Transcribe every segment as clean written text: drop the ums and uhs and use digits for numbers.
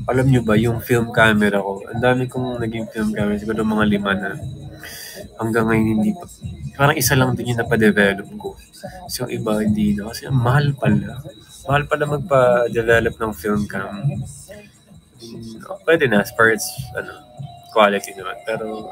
Alam nyo ba, yung film camera ko, ang dami kong naging film camera, siguro mga 5 na. Hanggang ngayon hindi pa. Parang isa lang din yung napadevelop ko. So yung iba hindi na. Kasi ang mahal pala. Mahal pala magpa-develop ng film cam. Pwede na, as far as quality naman. Pero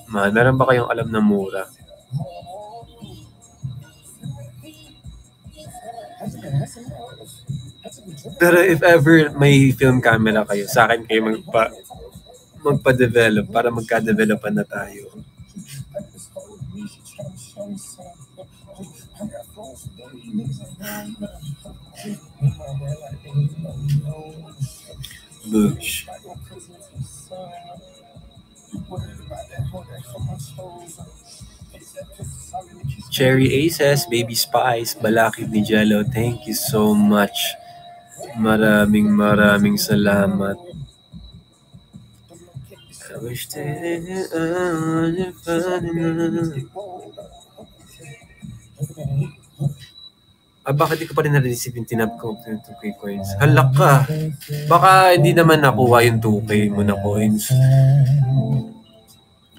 mahal. Meron ba kayong alam na mura? Pero if ever may film camera kayo, sa akin kayo magpa-develop para magka-developan na tayo. Bush. Cherry Aces, Baby Spice, Balakid ni Jello, thank you so much. Maraming salamat. I wish bakit di ko pa rin na-receive yung tinap ko ng 2K coins? Halak ka! Baka hindi naman nakuha yung 2K mo na coins.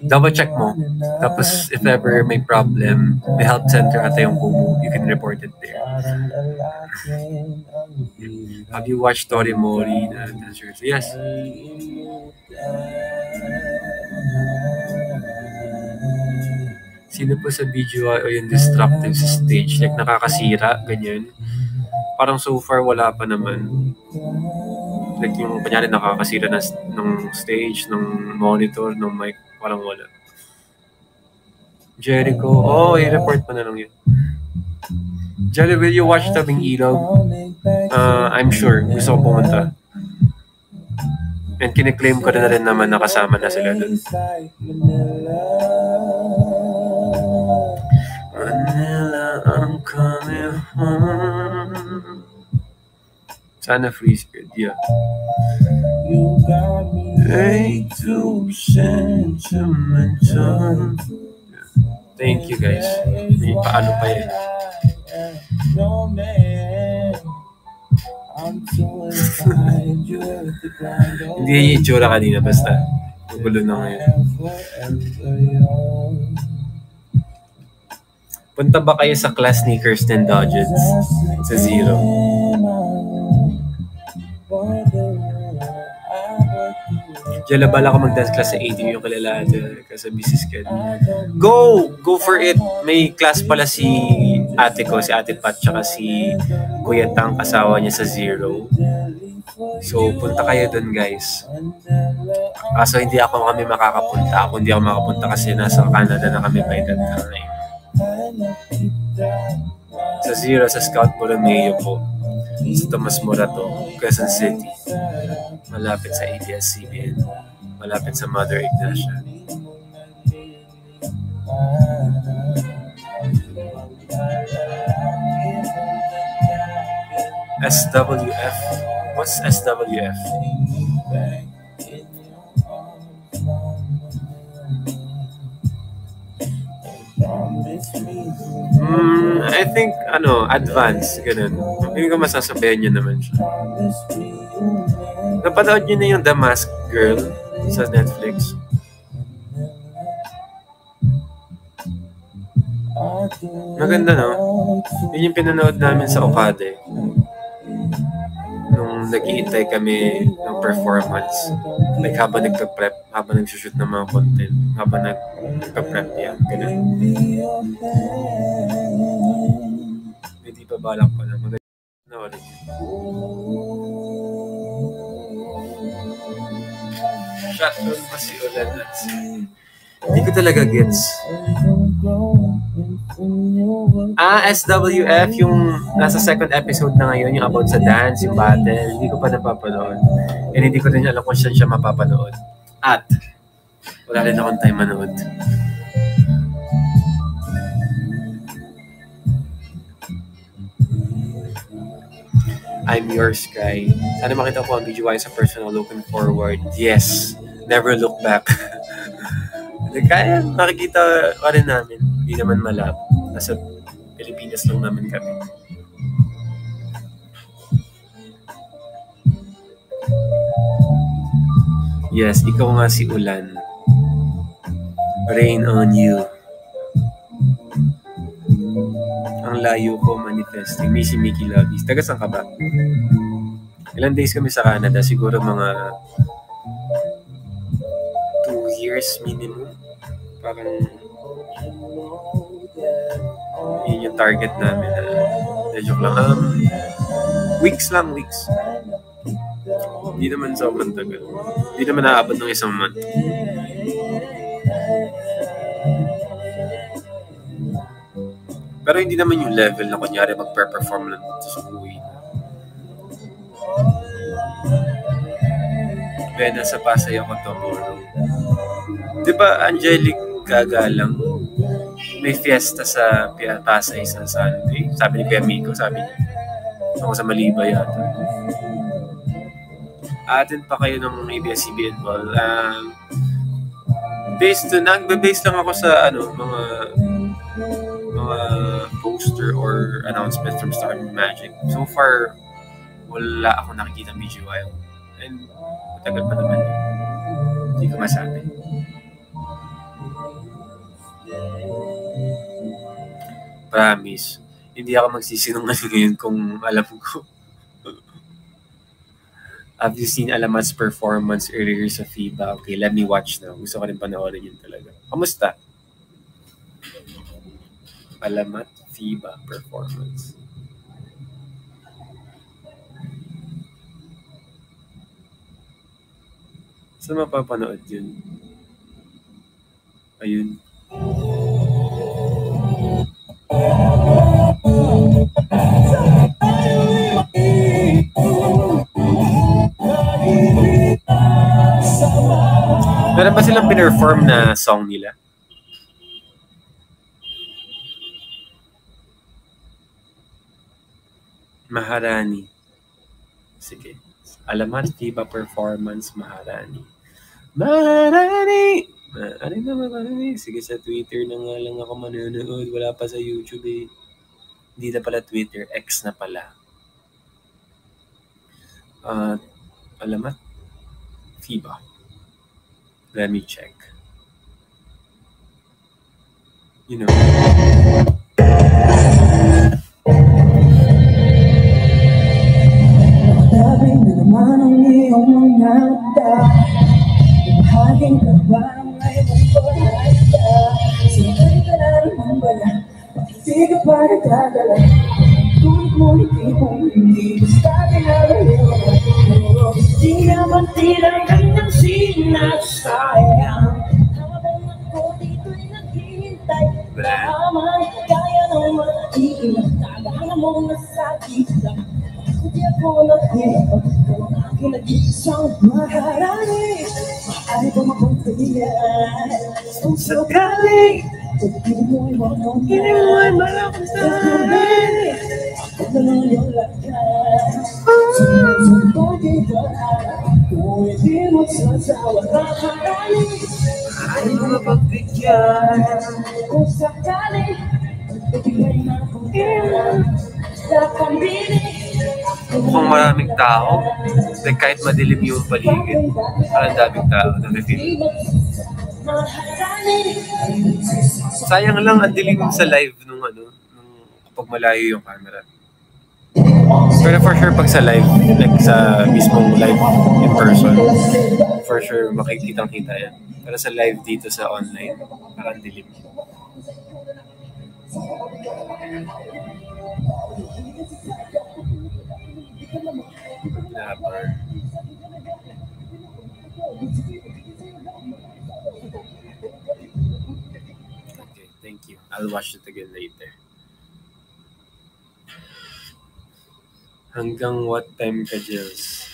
Double check mo. Tapos if ever may problem, may help center ata yung Kumu, you can report it there. Have you watched Torimori? Yes. Sino po sa video o yung destructive stage? Like nakakasira, ganyan. Parang so far wala pa naman. Like yung kanyari nakakasira ng stage, ng monitor, ng mic, parang wala. Jericho, i-report mo na lang yun. Jelly, will you watch Tabing Ilog? I'm sure. Gusto ko pumunta. And kiniklaim ko na rin naman nakasama na sila dun. Manila, I'm coming home. Sana free spirit, yeah. You got me way too sentimental. Thank you guys. May paano pa yan. Hindi yung itsura kanina, basta magulo na ngayon. Punta ba kayo sa class ni Kirsten Dodgets sa Zero? Diyan bala ko mag-dance class sa 18 yung kilala ka sa busy schedule. Go for it. May class pala si ate ko, si Ate Pat, tsaka si Kuya Tang, asawa niya sa Zero. So, punta kayo dun, guys. So, hindi kami makakapunta. Ako hindi ako makapunta kasi nasa Canada na kami by that time. Sa Zero, sa Scout Borromeo po. Sa Tomas Morato, Quezon City. Malapit sa ABS-CBN. Malapit sa Mother Ignacia. SWF? What's SWF? I think, advance, ganun. Hindi ko masasabihan nyo naman siya. Napanood nyo na yung The Masked Girl sa Netflix? Maganda, no? Yun yung pinanood namin sa Okada. Nung nag-iintay kami ng performance. Like, habang nagpa-prep, habang nagsushoot ng mga content, habang nagpa-prep yan, ganun. Hindi pa balak pa na. Maganda na ulit. Shotgun pa si Ulan at hindi ko talaga gets. SWF, yung nasa second episode na ngayon, yung about sa dance, yung battle, hindi ko pa napapanood. And hindi ko rin alam kung saan siya mapapanood. At wala rin akong time manood. I'm yours, Sky. Sana makita ko ang video sa personal, looking forward. Yes, never look back. Kaya makikita ka rin namin. Hindi naman malabo. Nasa Pilipinas lang naman kami. Yes, ikaw nga si Ulan. Rain on you. Ang layo ko manifesting. Missy Mickey Lovies. Taga saan ka ba? Ilang days kami sa Canada? Siguro mga 2 years minimum. Parang yun yung target namin. Joke lang. Weeks. Hindi naman sobrang tagal. Hindi naman naaabot ng isang month. Pero hindi naman yung level na kunyari mag-perform lang sa buhay. Kaya nasa Pasay ako tomorrow. Di ba Angelic Gagalang? May fiesta sa Pasay sa Sunday. Sabi ni Kuya Miko, sabi niya. Ako sa Maliba yata. Atin pa kayo ng ABS-CBN Ball. Nagbe-base lang ako sa mga poster or announcement from Star Magic. So far, wala ako nakikita BGY. And matagal pa naman. Hindi ko masabi. Promise. Hindi ako magsisinungaling ngayon kung alam ko. Have you seen Alamat's performance earlier sa FIBA? Okay, let me watch now. Gusto ko rin panoorin yun talaga. Kamusta? Alamat FIBA performance. Saan mapapanood yun? Ayun. Meron ba silang pinerform na song nila? Maharani. Sige. Alamat FIBA performance Maharani. Maharani! Ano na Maharani? Sige, sa Twitter na nga lang ako manonood. Wala pa sa YouTube eh. Hindi na pala Twitter. X na pala. Alamat FIBA. Let me check. You know. Sabi na naman ang iyong mga mata. Bahaging ka ba ng ngayon ko nakita? Sinakay ka na naman ba yan? Bakit ka pa nagdadala? Tulad mo hindi mong hindi basta ginagawa. Hindi naman tila kanyang sinasayang. Habang ako dito'y naghihintay. Naman kaya nang mag-iingat. Tagahan mo na sa kita. Hindi ako naghihintay. Kung aking nag-iisang Maharani. Maaari ko mapuntayan. Kung sakali hindi mo'y malakot sa akin. Ako na lang yung lakad. Sumunod dito kung hindi magsasawa. Maharani. Maaari ko mapagbigyan. Kung sakali ibigay na kung mukhang maraming tao. Like kahit madilim yung paligid, parang daming tao na feel. Sayang lang ang dilim sa live nung kapag malayo yung camera. Pero for sure pag sa live, like sa mismong live in person, for sure makikitang-kita yan. Pero sa live dito sa online, parang dilim. Never. Okay, thank you. I'll watch it again later. Hanggang what time ka, Jels?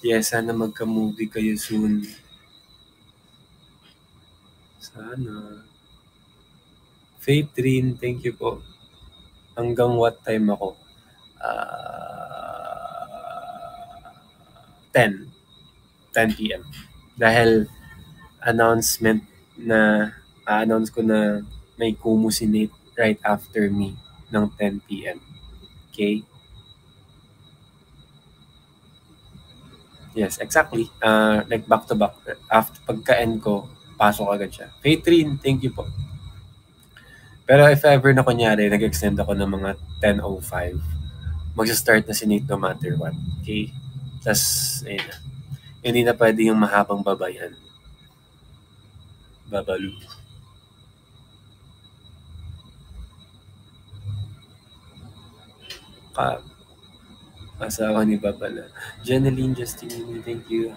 Yes, sana magka-movie kayo soon. Sana. Faith Rin, thank you po. Hanggang what time ako? 10 p.m. Dahil announcement na announce ko na may Kumu si Nate right after me ng 10 p.m. Okay? Yes, exactly. Like back to back. After pagka-end ko, pasok agad siya. Catherine, thank you po. Pero if ever na kunyari, nag-extend ako ng mga 10:05, magsa-start na si Nate no matter what. Okay? Tas, ayun na. Hindi na pwede yung mahabang babayan. Babalu. Ka, asawa ni Babala. Jeneline, Justine, thank you.